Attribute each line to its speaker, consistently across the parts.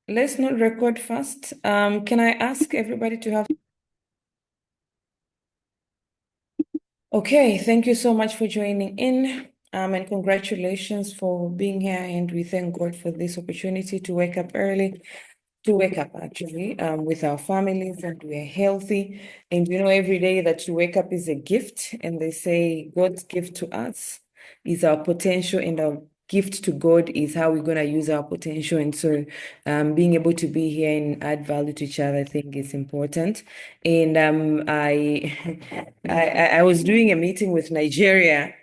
Speaker 1: let's not record fast. Can I ask everybody to have? Okay, thank you so much for joining in. And congratulations for being here. And we thank God for this opportunity to wake up early, to wake up actually, with our families, and we're healthy. And every day that you wake up is a gift. And they say God's gift to us is our potential, and our gift to God is how we're going to use our potential. And so being able to be here and add value to each other, I think is important. And I was doing a meeting with Nigeria,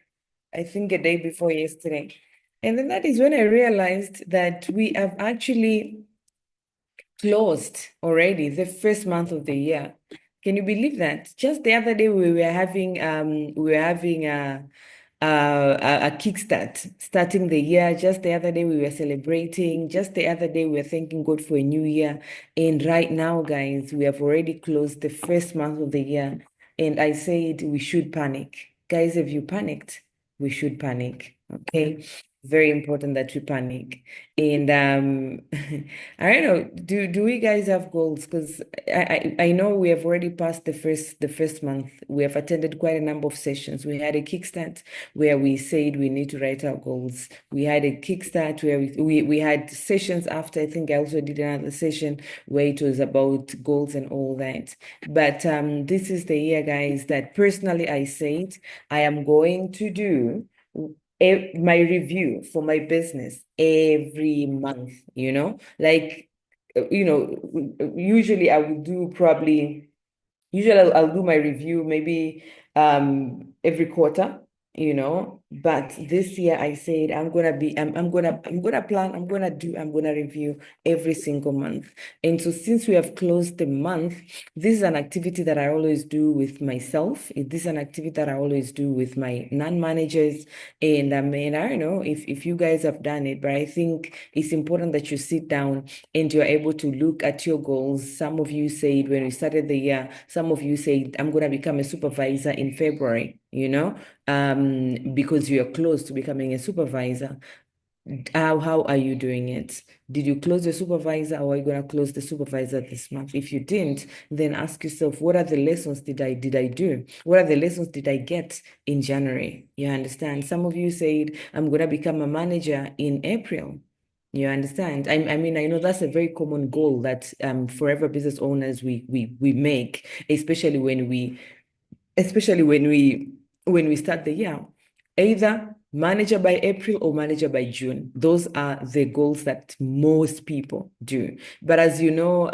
Speaker 1: I think a day before yesterday. And then that is when I realized that we have actually closed already the first month of the year. Can you believe that? Just the other day we were having a kickstart, starting the year. Just the other day we were celebrating. Just the other day we were thanking God for a new year. And right now, guys, we have already closed the first month of the year. And I said we should panic. Guys, have you panicked? We should panic. Okay. Very important that we panic. And I don't know, do we guys have goals? Because I know we have already passed the first month. We have attended quite a number of sessions. We had a kickstart where we said we need to write our goals. We had a kickstart where we had sessions after. I think I also did another session where it was about goals and all that. But this is the year, guys, that personally I said I am going to do my review for my business every month, like, usually I would do probably Usually I'll do my review maybe every quarter, but this year I said I'm gonna plan, I'm gonna review every single month. And so since we have closed the month, this is an activity that I always do with myself. This is an activity that I always do with my non-managers. And I mean, I don't know if you guys have done it, but I think it's important that you sit down and you're able to look at your goals. Some of you said when we started the year, some of you said, I'm going to become a supervisor in February, because you're close to becoming a supervisor. How are you doing it? Did you close the supervisor, or are you going to close the supervisor this month? If you didn't, then ask yourself, what are the lessons did I do? What are the lessons did I get in January? You understand? Some of you said, I'm going to become a manager in April. You understand? I mean, I know that's a very common goal that forever business owners we make, especially when we start the year. Either manager by April or manager by June. Those are the goals that most people do. But as you know,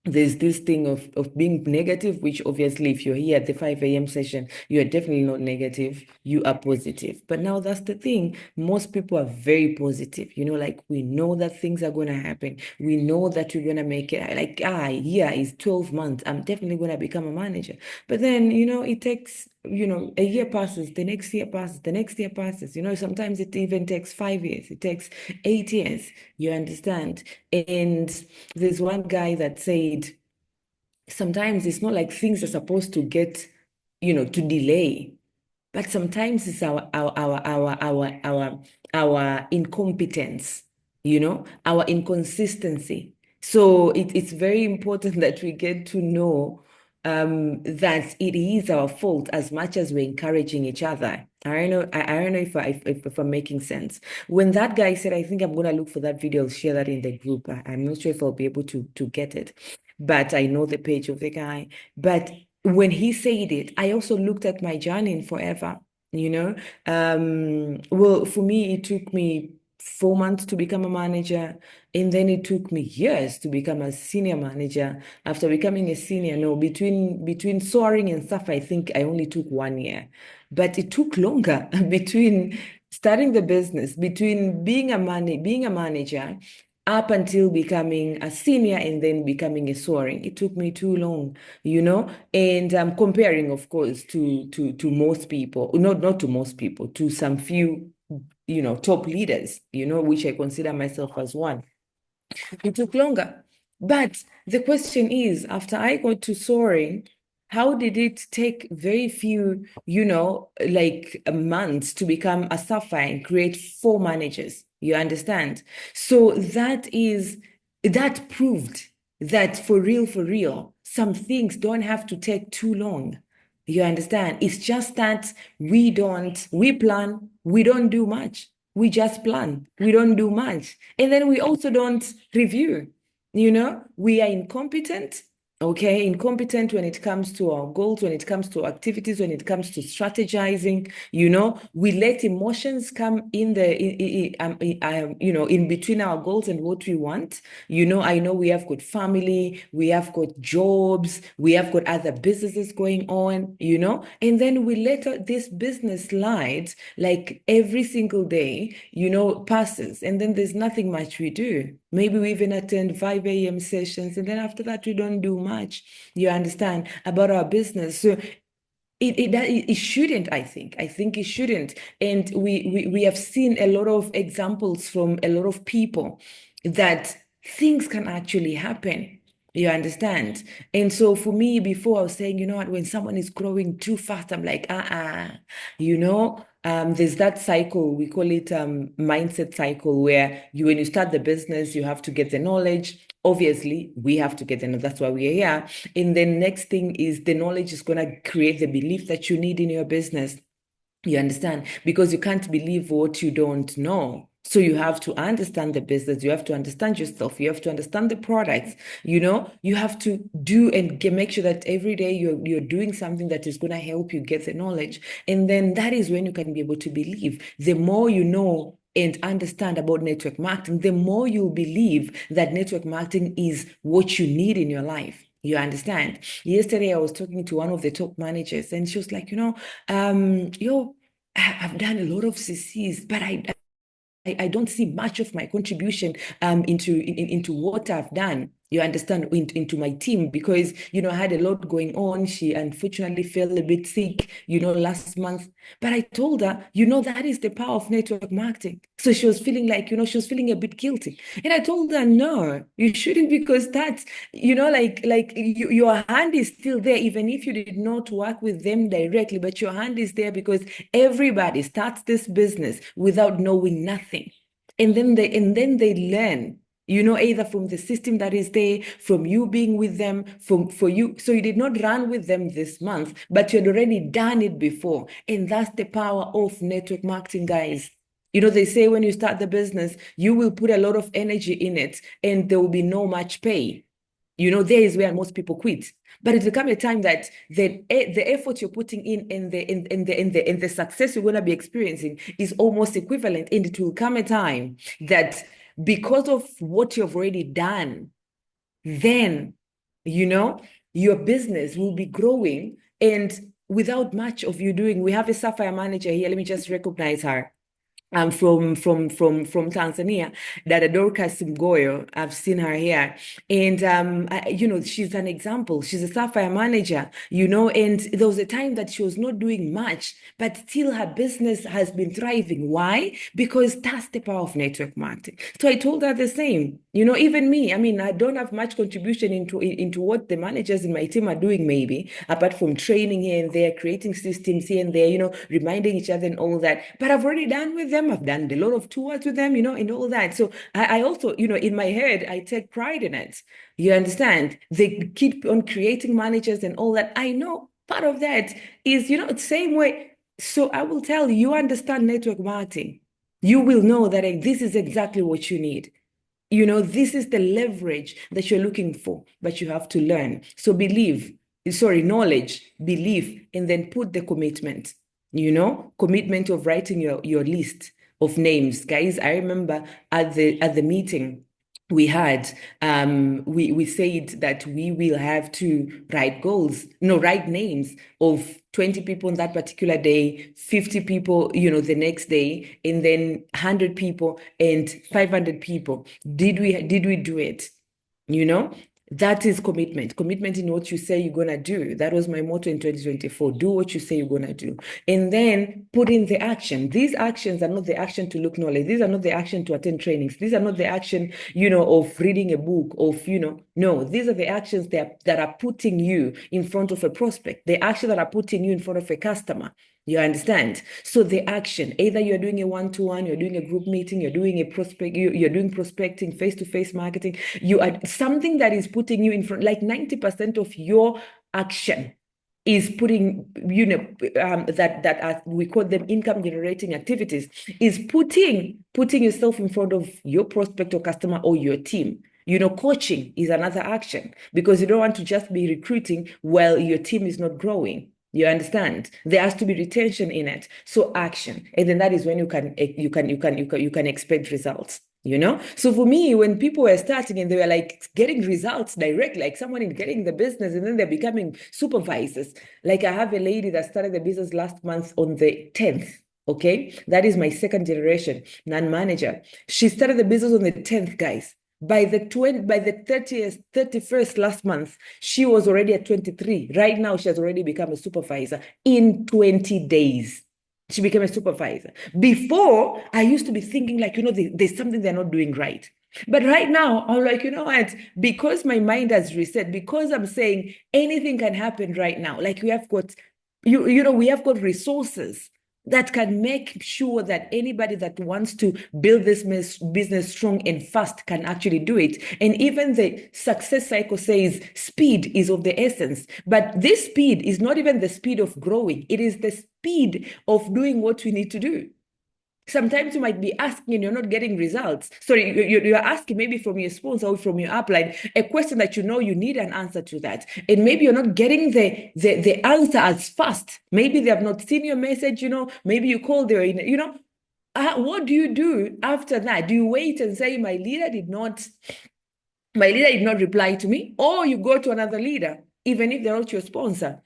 Speaker 1: there's this thing of being negative, which obviously, if you're here at the 5 a.m. session, you are definitely not negative, you are positive. But now that's the thing. Most people are very positive, like we know that things are going to happen. We know that we're going to make it. Like, yeah, it's 12 months. I'm definitely going to become a manager. But then, it takes, a year passes, the next year passes, the next year passes. Sometimes it even takes 5 years, it takes 8 years, you understand? And there's one guy that said, sometimes it's not like things are supposed to get, to delay, but sometimes it's our incompetence, our inconsistency. So it's very important that we get to know that it is our fault as much as we're encouraging each other. I don't know if I'm making sense. When that guy said, I think I'm gonna look for that video, I'll share that in the group. I'm not sure if I'll be able to get it, but I know the page of the guy. But when he said it, I also looked at my journey in forever, you know. Well, for me, it took me 4 months to become a manager, and then it took me years to become a senior manager. After becoming a senior, no, between soaring and stuff, I think I only took 1 year. But it took longer between starting the business, between being a manager up until becoming a senior and then becoming a soaring. It took me too long, and I'm comparing, of course, to most people, not to most people, to some few, top leaders, which I consider myself as one. It took longer. But the question is, after I got to soaring, how did it take very few, like months to become a sapphire and create 4 managers? You understand? So that is that proved that for real, some things don't have to take too long. You understand? It's just that we plan, we don't do much. We just plan, we don't do much. And then we also don't review. We are incompetent. Okay, incompetent when it comes to our goals, when it comes to activities, when it comes to strategizing. We let emotions come in in between our goals and what we want. I know we have got family, we have got jobs, we have got other businesses going on, and then we let this business slide like every single day, passes, and then there's nothing much we do. Maybe we even attend 5 a.m. sessions, and then after that, we don't do much, you understand, about our business. So it shouldn't, I think. I think it shouldn't. And we have seen a lot of examples from a lot of people that things can actually happen. You understand? And so for me, before I was saying, you know what, when someone is growing too fast, I'm like, there's that cycle, we call it mindset cycle, where when you start the business, you have to get the knowledge. Obviously, we have to get the knowledge. That's why we are here. And then next thing is the knowledge is going to create the belief that you need in your business. You understand? Because you can't believe what you don't know. So you have to understand the business. You have to understand yourself. You have to understand the products. You have to do and make sure that every day you're doing something that is going to help you get the knowledge. And then that is when you can be able to believe. The more you know and understand about network marketing, the more you'll believe that network marketing is what you need in your life. You understand? Yesterday, I was talking to one of the top managers, and she was like, I've done a lot of CCs, but I don't see much of my contribution into what I've done. You understand, into my team, because I had a lot going on. She unfortunately fell a bit sick, last month. But I told her, that is the power of network marketing. So she was feeling like, she was feeling a bit guilty. And I told her, no, you shouldn't, because that's, your hand is still there, even if you did not work with them directly, but your hand is there because everybody starts this business without knowing nothing. And then they learn, either from the system that is there, from you being with them, for you. So you did not run with them this month, but you had already done it before. And that's the power of network marketing, guys. They say when you start the business, you will put a lot of energy in it and there will be no much pay. There is where most people quit. But it will come a time that the effort you're putting in and the success you're going to be experiencing is almost equivalent. And it will come a time that because of what you've already done, then, your business will be growing. And without much of you doing, we have a Sapphire manager here. Let me just recognize her. From Tanzania, Dada Dorcas Mgoyo. I've seen her here. And, she's an example. She's a Sapphire manager, and there was a time that she was not doing much, but still her business has been thriving. Why? Because that's the power of network marketing. So I told her the same. Even me, I don't have much contribution into what the managers in my team are doing, maybe, apart from training here and there, creating systems here and there, reminding each other and all that. But I've already done with them. I've done a lot of tours with them, and all that. So I also, in my head, I take pride in it. You understand? They keep on creating managers and all that. I know part of that is, the same way. So I will tell you, understand network marketing. You will know that this is exactly what you need. This is the leverage that you're looking for, but you have to learn. So knowledge, belief, and then put the commitment. Commitment of writing your list of names. Guys, I remember at the meeting we had, we said that we will have to write names of 20 people on that particular day, 50 people, the next day, and then 100 people and 500 people. Did we do it? That is commitment. Commitment in what you say you're going to do. That was my motto in 2024. Do what you say you're going to do. And then put in the action. These actions are not the action to look knowledge. These are not the action to attend trainings. These are not the action, of reading a book, no, these are the actions that are putting you in front of a prospect. The actions that are putting you in front of a customer. You understand? So the action, either you're doing a one-to-one, you're doing a group meeting, you're doing a you're doing prospecting, face-to-face marketing, you are something that is putting you in front, like 90% of your action is putting, that we call them income generating activities, is putting yourself in front of your prospect or customer or your team. Coaching is another action because you don't want to just be recruiting while your team is not growing. You understand? There has to be retention in it. So action. And then that is when you can expect results. So for me, when people were starting and they were like getting results direct, like someone in getting the business and then they're becoming supervisors. Like I have a lady that started the business last month on the 10th. Okay. That is my second generation non-manager. She started the business on the 10th, guys. By the 30th, 31st last month, she was already at 23. Right now, she has already become a supervisor in 20 days. She became a supervisor. Before, I used to be thinking like, there's something they're not doing right. But right now, I'm like, what? Because my mind has reset, because I'm saying anything can happen right now. Like we have got, we have got resources that can make sure that anybody that wants to build this business strong and fast can actually do it. And even the success cycle says speed is of the essence. But this speed is not even the speed of growing. It is the speed of doing what we need to do. Sometimes you might be asking and you're not getting results. Sorry, you're asking maybe from your sponsor or from your upline a question that you need an answer to that. And maybe you're not getting the answer as fast. Maybe they have not seen your message, maybe you call them, what do you do after that? Do you wait and say, my leader did not reply to me? Or you go to another leader, even if they're not your sponsor.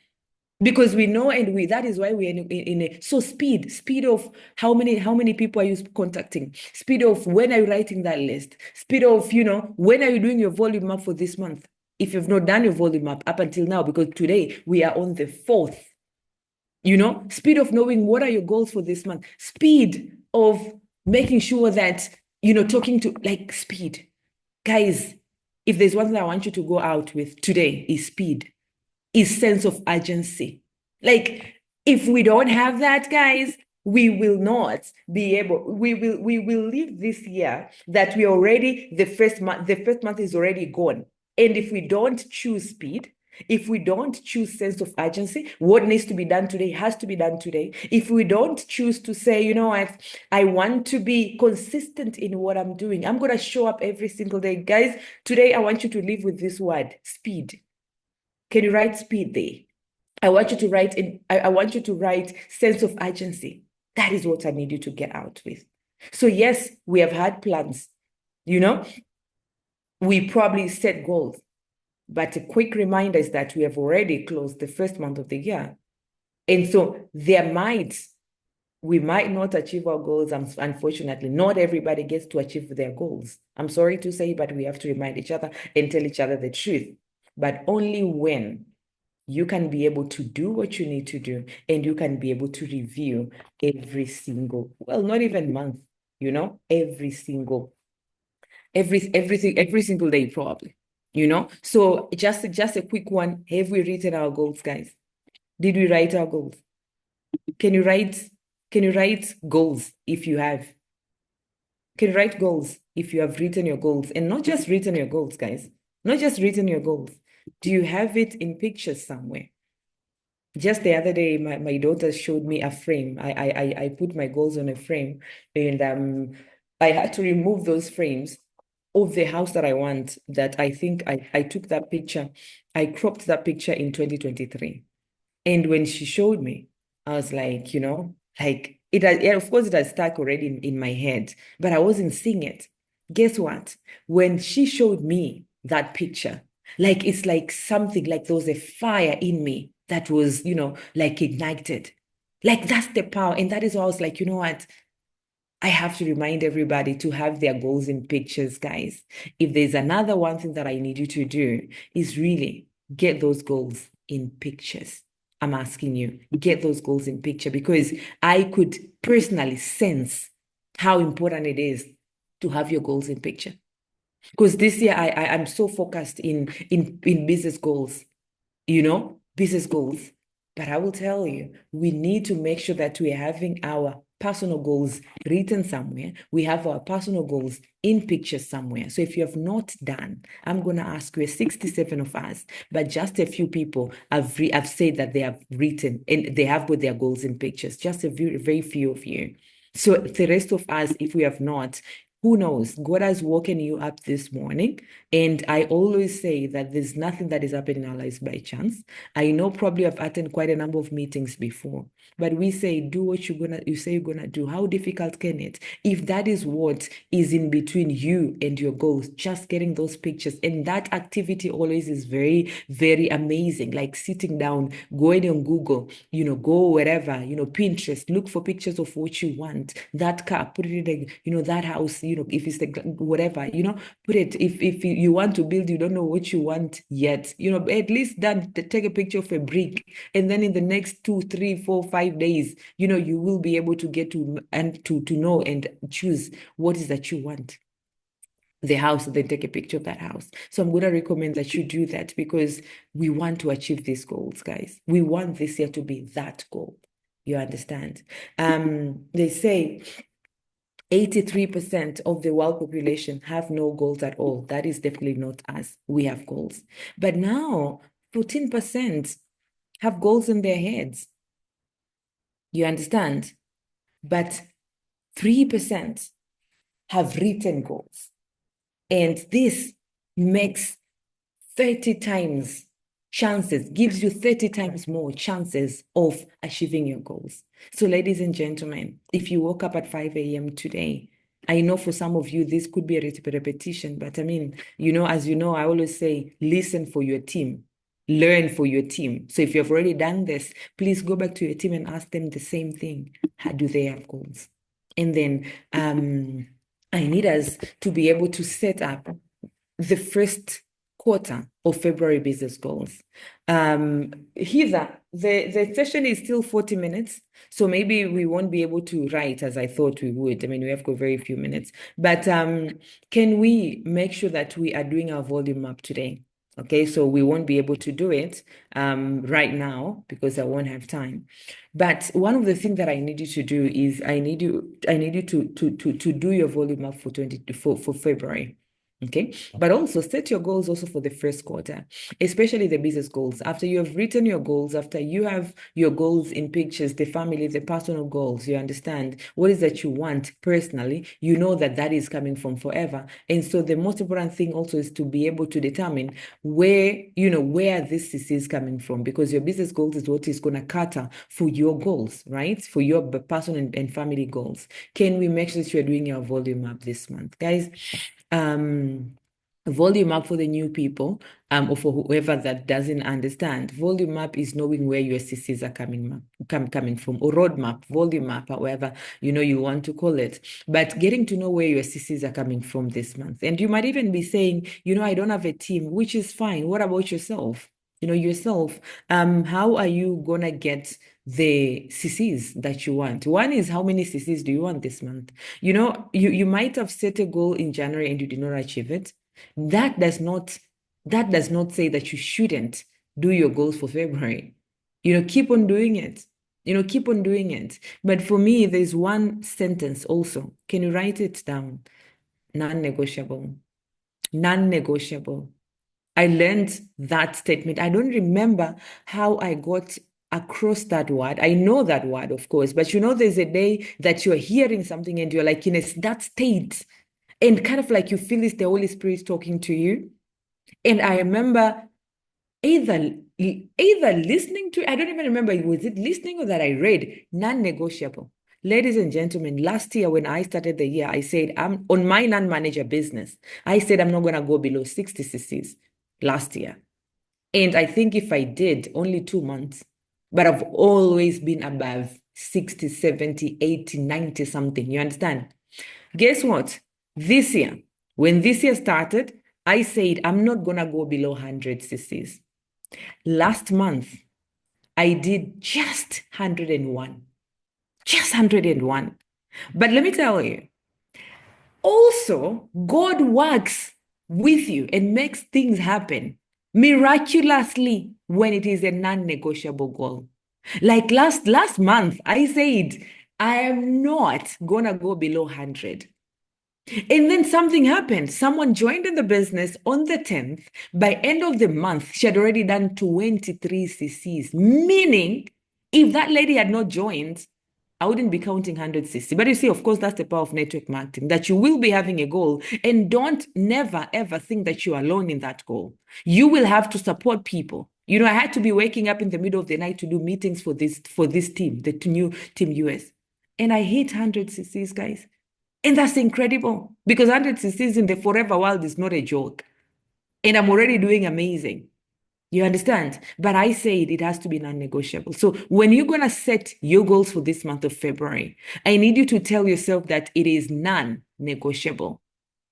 Speaker 1: Because we know, and that is why we're in a so speed of how many people are you contacting, speed of when are you writing that list, speed of when are you doing your volume map for this month, if you've not done your volume map up until now, because today we are on the 4th. Speed of knowing what are your goals for this month, speed of making sure that talking to, like, speed. Guys, if there's one thing I want you to go out with today, is speed, is sense of urgency. Like, if we don't have that, guys, we will not be able, we will leave this year that we already, the first month is already gone. And if we don't choose speed, if we don't choose sense of urgency, what needs to be done today has to be done today. If we don't choose to say, I want to be consistent in what I'm doing, I'm going to show up every single day. Guys, today I want you to live with this word, speed. Can you write speed there? I want you to write sense of urgency. That is what I need you to get out with. So yes, we have had plans. We probably set goals. But a quick reminder is that we have already closed the first month of the year. And so we might not achieve our goals. Unfortunately, not everybody gets to achieve their goals. I'm sorry to say, but we have to remind each other and tell each other the truth. But only when you can be able to do what you need to do, and you can be able to review every single, well, not even month, every single day, probably. So just a quick one. Have we written our goals, guys? Did we write our goals? Can you write goals if you have? Can you write goals if you have written your goals? And not just written your goals, guys. Not just written your goals. Do you have it in pictures somewhere? Just the other day, my daughter showed me a frame. I put my goals on a frame, and I had to remove those frames of the house that I want, that I think I took that picture. I cropped that picture in 2023. And when she showed me, I was like, like of course it has stuck already in my head, but I wasn't seeing it. Guess what? When she showed me that picture, like, it's like something, like there was a fire in me that was, like ignited. Like, that's the power. And that is why I was like, you know what? I have to remind everybody to have their goals in pictures, guys. If there's another one thing that I need you to do, is really get those goals in pictures. I'm asking you, get those goals in picture, because I could personally sense how important it is to have your goals in picture. Because this year I'm so focused in business goals, business goals. But I will tell you, we need to make sure that we're having our personal goals written somewhere. We have our personal goals in pictures somewhere. So if you have not done, I'm going to ask you, 67 of us, but just a few people have said that they have written and they have put their goals in pictures, just a very, very few of you. So the rest of us, if we have not, who knows? God has woken you up this morning. And I always say that there's nothing that is happening in our lives by chance. I know probably I've attended quite a number of meetings before, but we say, do what you say you're gonna do. How difficult can it? If that is what is in between you and your goals, just getting those pictures. And that activity always is very, very amazing. Like sitting down, going on Google, go wherever, Pinterest, look for pictures of what you want. That car, put it in, that house, if it's the whatever, put it. If you want to build, you don't know what you want yet, at least take a picture of a brick, and then in the next 2, 3, 4, 5 days, you will be able to get to know and choose what is that you want. The house, then take a picture of that house. So I'm going to recommend that you do that because we want to achieve these goals, guys. We want this year to be that goal. You understand? They say 83% of the world population have no goals at all. That is definitely not us. We have goals. But now 14% have goals in their heads. You understand? But 3% have written goals. And this makes 30 times chances, gives you 30 times more chances of achieving your goals. So ladies and gentlemen, if you woke up at 5 a.m. today, I know for some of you, this could be a repetition, but I mean, as you know, I always say, listen for your team, learn for your team. So if you've already done this, please go back to your team and ask them the same thing. How do they have goals? And then I need us to be able to set up the first quarter of February business goals. Heather, the session is still 40 minutes, so maybe we won't be able to write as I thought we would. I mean, we have got very few minutes, but can we make sure that we are doing our volume up today? Okay, so we won't be able to do it right now because I won't have time. But one of the things that I need you to do is I need you to do your volume up for February. Okay, but also set your goals also for the first quarter, especially the business goals. After you have written your goals, after you have your goals in pictures, the family, the personal goals, you understand what is that you want personally, you know that is coming from forever. And so the most important thing also is to be able to determine where this is coming from, because your business goals is what is going to cater for your goals, right? For your personal and family goals. Can we make sure that you're doing your volume up this month, guys? Volume up for the new people, or for whoever that doesn't understand. Volume up is knowing where your CCs are coming from, or roadmap, volume map, however you want to call it. But getting to know where your CCs are coming from this month. And you might even be saying, I don't have a team, which is fine. What about yourself? Yourself, how are you gonna get the CCs that you want? One is, how many CCs do you want this month? You might have set a goal in January and you did not achieve it. That does not say that you shouldn't do your goals for February. Keep on doing it. Keep on doing it. But for me, there's one sentence also. Can you write it down? Non-negotiable. Non-negotiable. I learned that statement. I don't remember how I got across that word. I know that word, of course, but there's a day that you're hearing something and you're like in that state, and kind of like you feel it's the Holy Spirit talking to you. And I remember either listening to, I don't even remember, was it listening or that I read, non-negotiable. Ladies and gentlemen, last year when I started the year, I said, I'm on my non-manager business. I said, I'm not going to go below 60 cc's last year. And I think if I did, only 2 months, but I've always been above 60, 70, 80, 90 something. You understand? Guess what? This year, when this year started, I said, I'm not going to go below 100 cc's. Last month, I did just 101. Just 101. But let me tell you, also, God works with you and makes things happen miraculously when it is a non-negotiable goal. Like last month, I said, I am not gonna go below 100. And then something happened. Someone joined in the business on the 10th. By end of the month, she had already done 23 CCs, meaning if that lady had not joined, I wouldn't be counting 100 CC. But you see, of course, that's the power of network marketing, that you will be having a goal and don't never, ever think that you're alone in that goal. You will have to support people. You know, I had to be waking up in the middle of the night to do meetings for this team, the new Team US. And I hit 100 CCs, guys. And that's incredible because 100 CCs in the forever world is not a joke. And I'm already doing amazing. You understand? But I said it has to be non-negotiable. So when you're going to set your goals for this month of February, I need you to tell yourself that it is non-negotiable.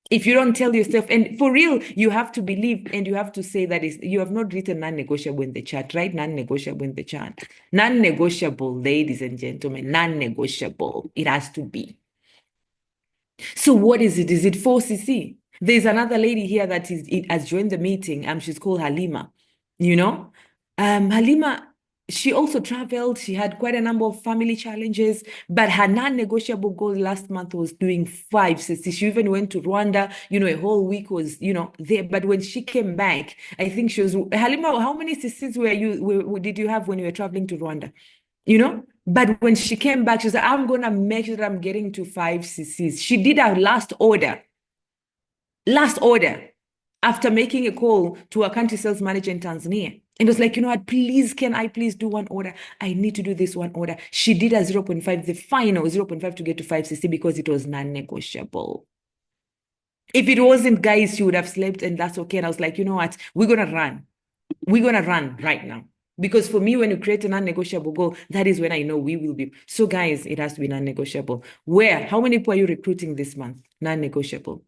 Speaker 1: If you don't tell yourself, and for real, you have to believe and you have to say that you have not written non-negotiable in the chat, right? Non-negotiable in the chat. Non-negotiable, ladies and gentlemen, non-negotiable. It has to be. So what is it? Is it 4cc? There's another lady here that has joined the meeting. She's called Halima. You know, Halima, she also traveled. She had quite a number of family challenges, but her non-negotiable goal last month was doing 5cc. She even went to Rwanda. You know, a whole week was there. But when she came back, I think she was Halima. How many cc's did you have when you were traveling to Rwanda? But when she came back, she said, I'm going to make sure that I'm getting to 5ccs. She did her last order after making a call to a country sales manager in Tanzania. And it was like, you know what, please, can I please do one order? I need to do this one order. She did a 0.5, the final 0.5 to get to 5cc because it was non-negotiable. If it wasn't, guys, she would have slept, and that's okay. And I was like, you know what, we're going to run. We're going to run right now. Because for me, when you create a non-negotiable goal, that is when I know we will be. So guys, it has to be non-negotiable. How many people are you recruiting this month? Non-negotiable.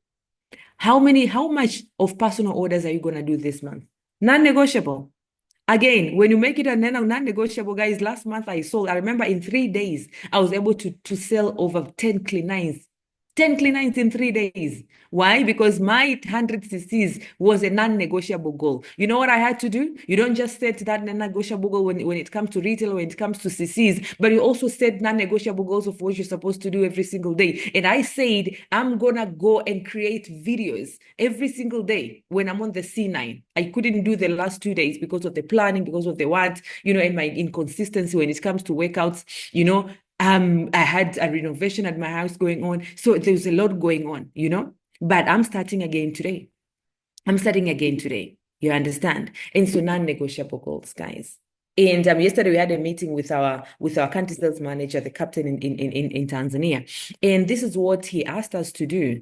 Speaker 1: How much of personal orders are you going to do this month? Non-negotiable. Again, when you make it a non-negotiable, guys, last month I remember in 3 days, I was able to sell over 10 cleanines. 10 cleanines in 3 days. Why? Because my 100 cc's was a non-negotiable goal. You know what I had to do? You don't just set that non-negotiable goal when it comes to retail, when it comes to cc's, but you also set non-negotiable goals of what you're supposed to do every single day. And I said, I'm going to go and create videos every single day when I'm on the C9. I couldn't do the last 2 days because of the planning, because of the what, and my inconsistency when it comes to workouts, I had a renovation at my house going on. So there's a lot going on, but I'm starting again today. You understand? And so non-negotiable goals, guys. And yesterday we had a meeting with our country sales manager, the captain in Tanzania. And this is what he asked us to do,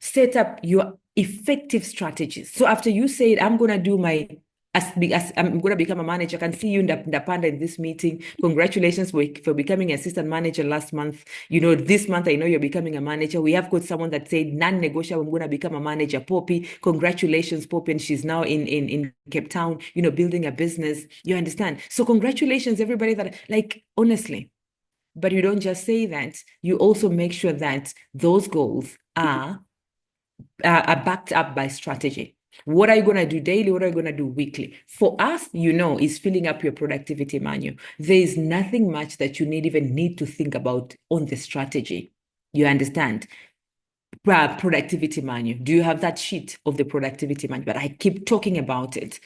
Speaker 1: set up your effective strategies. So after you said, I'm going to do as I'm going to become a manager, I can see you in Ndapanda in this meeting. Congratulations for becoming assistant manager last month. This month, I know you're becoming a manager. We have got someone that said non-negotiable, I'm going to become a manager. Poppy, congratulations, Poppy. And she's now in Cape Town, building a business. You understand? So congratulations, everybody honestly. But you don't just say that. You also make sure that those goals are backed up by strategy. What are you going to do daily? What are you going to do weekly? For us, is filling up your productivity manual. There is nothing much that you even need to think about on the strategy. You understand? Productivity manual. Do you have that sheet of the productivity manual? But I keep talking about it.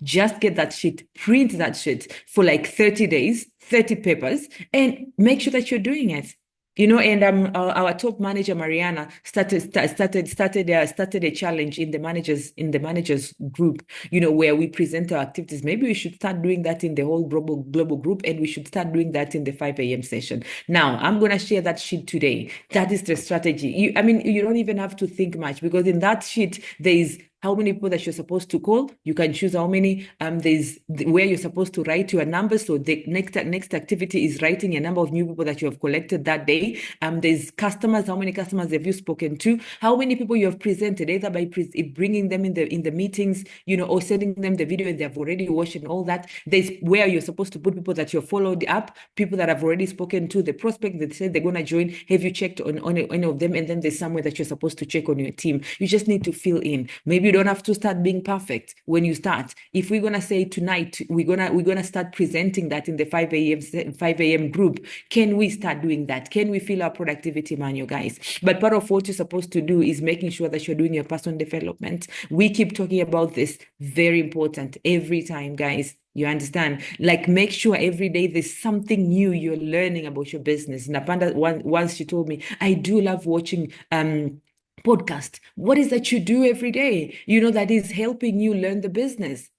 Speaker 1: Just get that sheet, print that sheet for like 30 days, 30 papers, and make sure that you're doing it. And our top manager Mariana started a challenge in the managers group, where we present our activities. Maybe we should start doing that in the whole global group, and we should start doing that in the 5 a.m. session. Now I'm going to share that sheet today. That is the strategy. You don't even have to think much, because in that sheet there is how many people that you're supposed to call. You can choose how many. There's where you're supposed to write your numbers. So the next activity is writing a number of new people that you have collected that day. There's customers. How many customers have you spoken to? How many people you have presented, either by bringing them in the meetings, or sending them the video and they've already watched and all that. There's where you're supposed to put people that you've followed up, people that have already spoken to, the prospect that said they're going to join. Have you checked on any of them? And then there's somewhere that you're supposed to check on your team. You just need to fill in. Maybe you don't have to start being perfect when you start. If we're gonna say tonight we're gonna start presenting that in the 5 a.m. group, can we start doing that? Can we fill our productivity manual, guys? But part of what you're supposed to do is making sure that you're doing your personal development. We keep talking about this, very important every time, guys. You understand? Like, make sure every day there's something new you're learning about your business. Napanda once she told me, I do love watching podcast. What is that you do every day, that is helping you learn the business?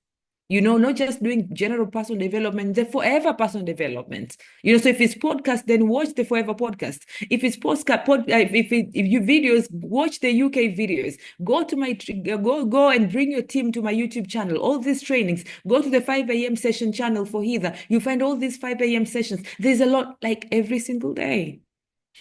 Speaker 1: Not just doing general personal development, the forever personal development. So if it's podcast, then watch the forever podcast. If it's if you videos, watch the UK videos. Go to my go and bring your team to my YouTube channel. All these trainings. Go to the 5 a.m. session channel for Heather. You find all these 5 a.m. sessions. There's a lot, like, every single day.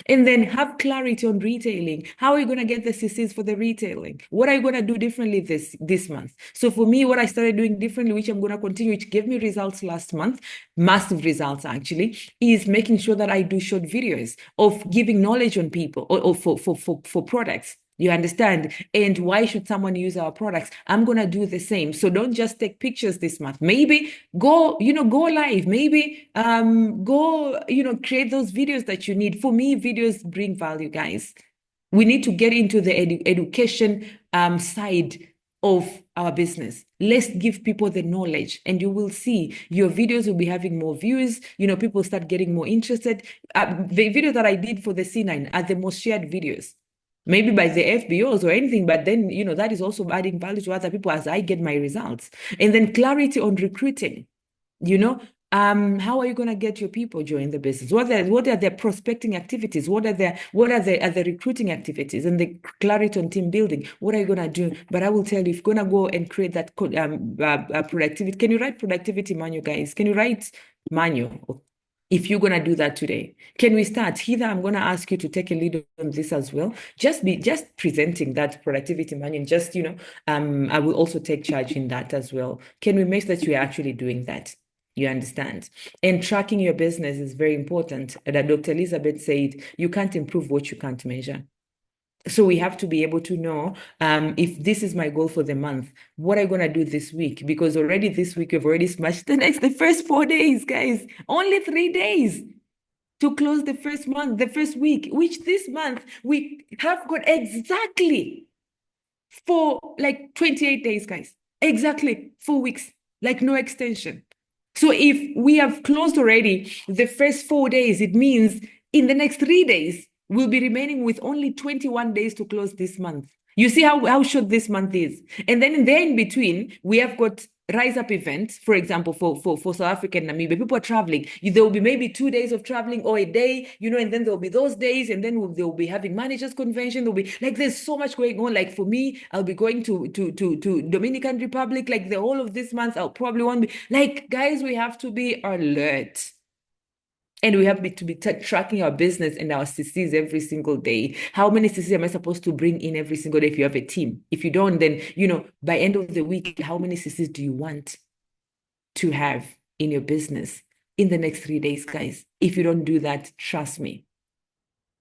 Speaker 1: And then have clarity on retailing. How are you going to get the CCs for the retailing? What are you going to do differently this month? So for me, what I started doing differently, which I'm going to continue, which gave me results last month, massive results actually, is making sure that I do short videos of giving knowledge on people or for products. You understand? And why should someone use our products? I'm going to do the same. So don't just take pictures this month. Maybe go live. Maybe go, create those videos that you need. For me, videos bring value, guys. We need to get into the education side of our business. Let's give people the knowledge, and you will see your videos will be having more views. People start getting more interested. The video that I did for the C9 are the most shared videos, maybe by the FBOs or anything, but then, that is also adding value to other people as I get my results. And then clarity on recruiting. How are you going to get your people join the business? What are their prospecting activities? What are the recruiting activities? And the clarity on team building. What are you going to do? But I will tell you, if you're going to go and create that productivity, can you write productivity manual, guys? Can you write manual? If you're going to do that today, can we start? Heather, I'm going to ask you to take a lead on this as well. Just presenting that productivity manual. I will also take charge in that as well. Can we make sure that we are actually doing that? You understand? And tracking your business is very important. That Dr. Elizabeth said, you can't improve what you can't measure. So we have to be able to know, if this is my goal for the month, what I'm going to do this week? Because already this week, we've already smashed the first 4 days, guys. Only 3 days to close the first month, the first week, which this month we have got exactly for like 28 days, guys. Exactly 4 weeks, like no extension. So if we have closed already the first 4 days, it means in the next 3 days, we'll be remaining with only 21 days to close this month. You see how short this month is. And then in between, we have got Rise Up events, for example, for South Africa and Namibia. People are traveling. There will be maybe 2 days of traveling or a day, and then there'll be those days, and then they'll be having managers convention. There'll be, like, there's so much going on. Like for me, I'll be going to Dominican Republic, like the whole of this month. I'll probably want to be, like, guys, we have to be alert. And we have to be tracking our business and our CCs every single day. How many CCs am I supposed to bring in every single day if you have a team? If you don't, then, by end of the week, how many CCs do you want to have in your business in the next 3 days, guys? If you don't do that, trust me,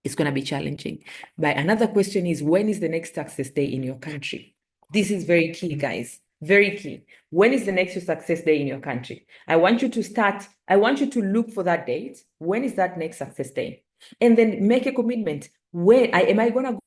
Speaker 1: it's going to be challenging. But another question is, when is the next success day in your country? This is very key, guys. Very key. When is the next success day in your country? I want you to look for that date. When is that next success day? And then make a commitment. Am I going to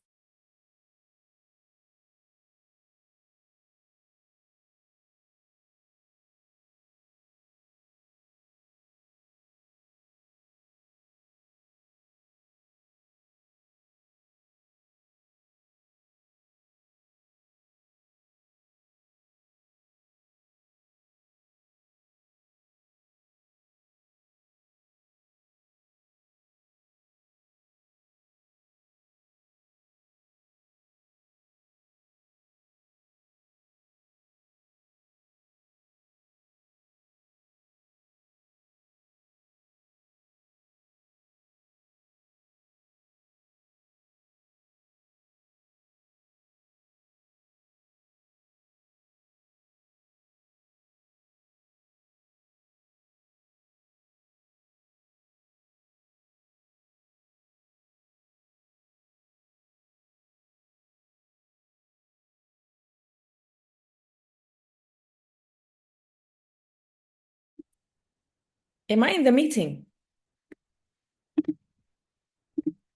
Speaker 1: Am I in the meeting?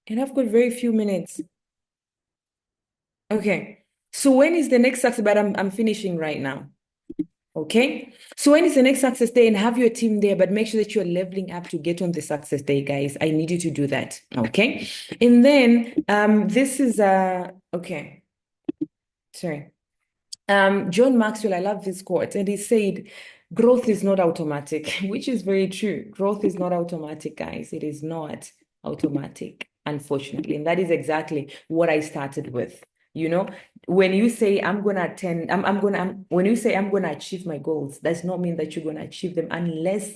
Speaker 1: And I've got very few minutes. Okay. So when is the next success? But I'm finishing right now. Okay. So when is the next success day? And have your team there, but make sure that you're leveling up to get on the success day, guys. I need you to do that. Okay. And then this is okay. Sorry. John Maxwell, I love this quote, and he said, growth is not automatic, which is very true. Growth is not automatic, guys. It is not automatic, unfortunately. And that is exactly what I started with. You know, when you say I'm gonna attend, when you say I'm gonna achieve my goals, does not mean that you're gonna achieve them unless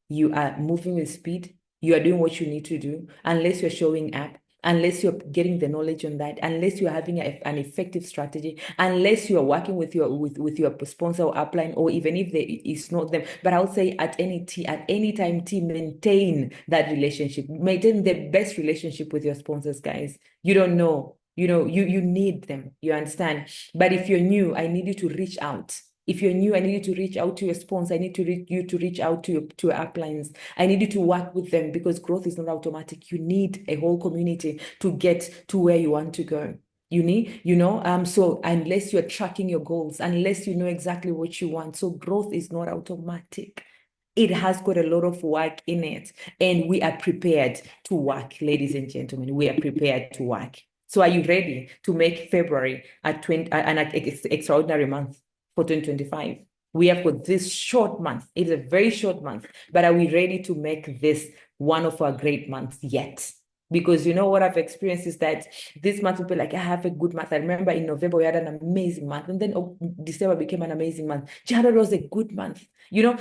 Speaker 1: you are moving with speed, you are doing what you need to do, unless you're showing up, unless you're getting the knowledge on that, unless you're having an effective strategy, unless you're working with your sponsor or upline, or even if it's not them. But I'll say at any time, maintain that relationship, maintain the best relationship with your sponsors, guys. You don't know. You need them. You understand? But if you're new, I need you to reach out. If you're new, I need you to reach out to your sponsor. I need you to reach out to your uplines. I need you to work with them, because growth is not automatic. You need a whole community to get to where you want to go. So unless you're tracking your goals, unless you know exactly what you want, so growth is not automatic. It has got a lot of work in it, and we are prepared to work, ladies and gentlemen. We are prepared to work. So are you ready to make February an extraordinary month for 2025? We have got this short month. It is a very short month, but are we ready to make this one of our great months yet? Because you know what I've experienced is that this month will be like, I have a good month. I remember in November, we had an amazing month. And then December became an amazing month. January was a good month.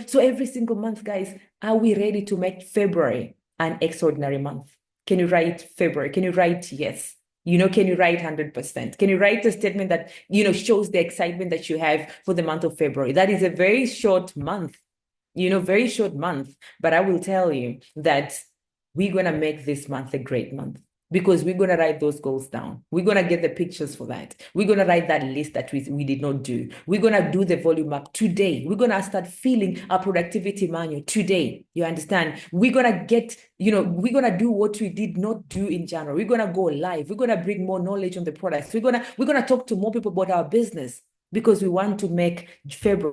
Speaker 1: So every single month, guys, are we ready to make February an extraordinary month? Can you write February? Can you write yes? Can you write 100%? Can you write a statement that, shows the excitement that you have for the month of February? That is a very short month, very short month. But I will tell you that we're going to make this month a great month, because we're going to write those goals down. We're going to get the pictures for that. We're going to write that list that we did not do. We're going to do the volume up today. We're going to start feeling our productivity manual today. You understand? We're going to we're going to do what we did not do in January. We're going to go live. We're going to bring more knowledge on the products. We're going to talk to more people about our business, because we want to make February